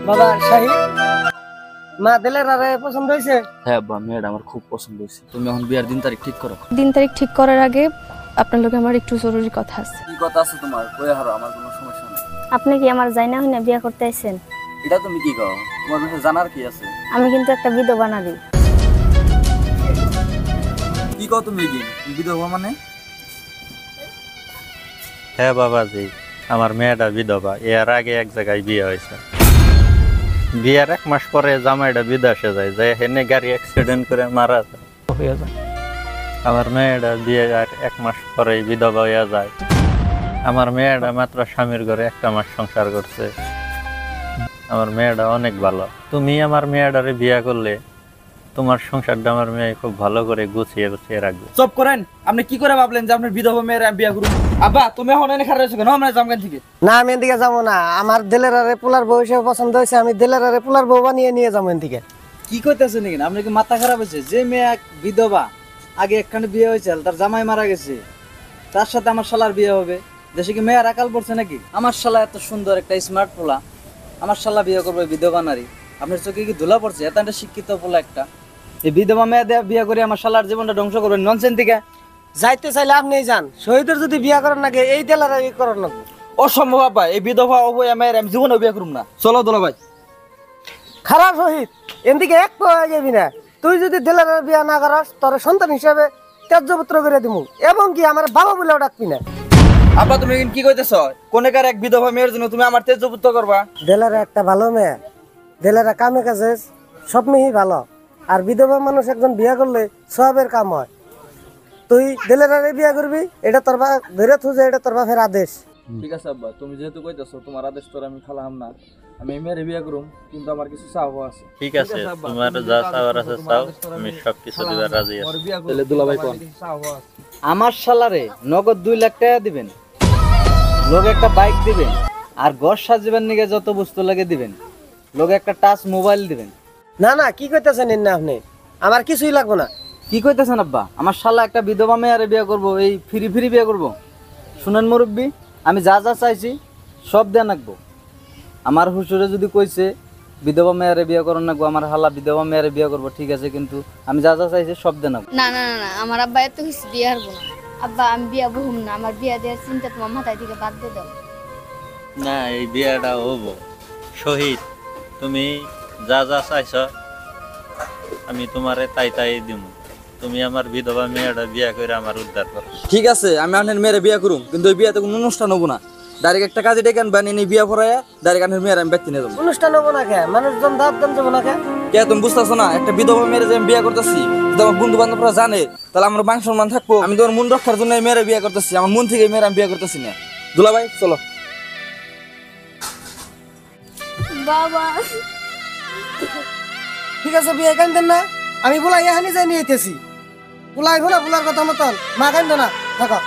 বাবা শাহিদ, মা দিলের আরে পছন্দ হয়েছে? হ্যাঁ আব্বা, মেয়েটা আমার খুব পছন্দ হয়েছে। তুমি এখন বিয়ার দিন তারিখ ঠিক করো। দিন তারিখ ঠিক করার আগে আপনার লগে আমার একটু জরুরি কথা আছে। কি কথা আছে তোমার? কয়ে হারো, আমার কোনো সমস্যা নেই। আপনি কি আমার জানা হই না বিয়া করতে আইছেন? এটা তুমি কি কও? তোমার কাছে জানার কি আছে? আমি কিন্তু একটা বিধবা নারী। কি কও তুমি? কি বিধবা মানে? হ্যাঁ বাবাজি, আমার মেয়েটা বিধবা। এর আগে এক জায়গায় বিয়ে হয়েছে। বিয়ের 1 মাস পরে জামাইটা বিদেশে যায়, যে হেনে গাড়ি অ্যাক্সিডেন্ট করে মারা হয়ে যায়। আমার মেয়েটা বিয়ে 1 মাস পরে বিধবা হয়ে যায়। আমার মেয়েটা মাত্র স্বামীর ঘরে 1 মাস সংসার করছে। আমার মেয়েটা অনেক ভালো। তুমি আমার মেয়েটারে বিয়ে করলে তোমার সংসারটা আমার মেয়ে খুব ভালো করে গুছিয়ে গুছিয়ে রাখবে। চুপ করেন। আপনি কি করে ভাবলেন যে আপনি বিধবা মেয়ের আমি বিয়ে করব? আব্বা তুমি এখন এনে খারাপ হয়েছো কেন? আমরা জামগান থেকে। না, আমি এদিকে যাবো না। আমার দিলের আরে পোলার বউ হিসেবে পছন্দ হয়েছে, আমি দিলের আরে পোলার বউ বানিয়ে নিয়ে যাবো এদিকে। কি কইতেছেন নাকি? আপনার কি মাথা খারাপ হয়েছে? যে মেয়ে বিধবা, আগে একখানে বিয়ে হয়েছে, তার জামাই মারা গেছে, তার সাথে আমার শালার বিয়ে হবে? দেশে কি মেয়ের আকাল পড়ছে নাকি? আমার শালা এত সুন্দর একটা স্মার্ট পোলা, আমার শালা বিয়ে করবে বিধবা নারী? আপনার চোখে কি ধুলা পড়ছে? এত একটা শিক্ষিত পোলা একটা, এই বিধবা মেয়ে দেয়া বিয়ে করে আমার শালার জীবনটা ধ্বংস করবেন? ননসেন থেকে যাইতে চাইলে আপনি যান, শহীদের যদি বিয়া করেন নাকি এই দিলের আরে করেন না। অসম্ভব আব্বা, এই বিধবা অবয়া মেয়ের আমি জীবনে বিয়ে করব না। চলো দোলা ভাই। খারাপ শহীদ, এদিকে এক পাওয়া যাবি না। তুই যদি দিলের আরে বিয়া না করাস, তোর সন্তান হিসেবে ত্যায্যপুত্র করে দিমু, এবং কি আমার বাবা বলেও ডাকবি না। আব্বা তুমি কি কইতেছ? কোনেকার এক বিধবা মেয়ের জন্য তুমি আমার তেজপুত্র করবা? দিলের একটা ভালো মেয়ে, দিলের কামে কাজে সব মেয়েই ভালো। আর বিধবা মানুষ একজন বিয়া করলে সবের কাম হয়। তুই দিলের আরে বিয়া করবি, এটা তোর বা ধরে থুজে, এটা তোর বাপের আদেশ। ঠিক আছে আব্বা, তুমি যেহেতু কইতাছো তোমার আদেশ তো আমি খালাম না। আমি এই মেয়ের বিয়ে করুম, কিন্তু আমার কিছু চাওয়া আছে। ঠিক আছে, তোমার যা চাওয়ার আছে চাও, আমি সবকিছু দিবার রাজি আছি। তাহলে দুলাভাই কোন? আমার শালারে নগদ 2 লাখ টাকা দিবেন, লোক একটা বাইক দিবেন, আর ঘর সাজিবার নিগে যত বস্তু লাগে দিবেন, লোক একটা টাচ মোবাইল দিবেন। না না, কি কইতেছেন না আপনি? আমার কিছুই লাগবো না। কি কইতেছেন আব্বা? আমার শালা একটা বিধবা মেয়েরে বিয়ে করব, এই ফ্রি ফ্রি বিয়ে করব? শুনেন মুরব্বী, আমি যা যা চাইছি সব দেন রাখবো। আমার হুজুরে যদি কইছে বিধবা মেয়েরে বিয়ে করন রাখবো, আমার হালা বিধবা মেয়েরে বিয়ে করবো, ঠিক আছে, কিন্তু আমি যা যা চাইছি সব দেন রাখবো। না না না না, আমার আব্বা এত কিছু বিয়ে হারবো না। আব্বা আমি বিয়া বহুম না, আমার বিয়া দেওয়ার চিন্তা তোমার মাথায় থেকে বাদ দিয়ে দাও। না, এই বিয়েটা হবো। শহীদ, তুমি যা যা চাইছ আমি তোমারে তাই তাই দিব। তুমি আমার বিধবা মেয়েটা বিয়ে করে আমার উদ্ধার করো। ঠিক আছে, আমি আপনার মেয়েরে বিয়ে করুম, কিন্তু ওই বিয়েতে কোনো অনুষ্ঠান হবো না। ডাইরেক্ট একটা কাজে ডেকে আনবেন, এনে বিয়ে পড়ায় ডাইরেক্ট আপনার মেয়ের আমি ব্যক্তি নিয়ে যাবো। অনুষ্ঠান হবো না কে? মানুষজন দাঁত দাম যাবো না কে? কে তুমি বুঝতেছো না? একটা বিধবা মেয়েরে যে আমি বিয়ে করতেছি, যদি আমার বন্ধু বান্ধবরা জানে তাহলে আমার মান সম্মান থাকবো? আমি তোমার মন রক্ষার জন্য এই মেয়েরে বিয়ে করতেছি, আমার মন থেকে এই মেয়ের আমি বিয়ে করতেছি না। দুলা ভাই চলো। বাবা ঠিক আছে, বিয়ে কান্দেন না। আমি বলাই এখানে যাই নিয়ে আইতেছি। বুলাই ভোলা বুলার কথা মতন মা কান্দ না, থাকো।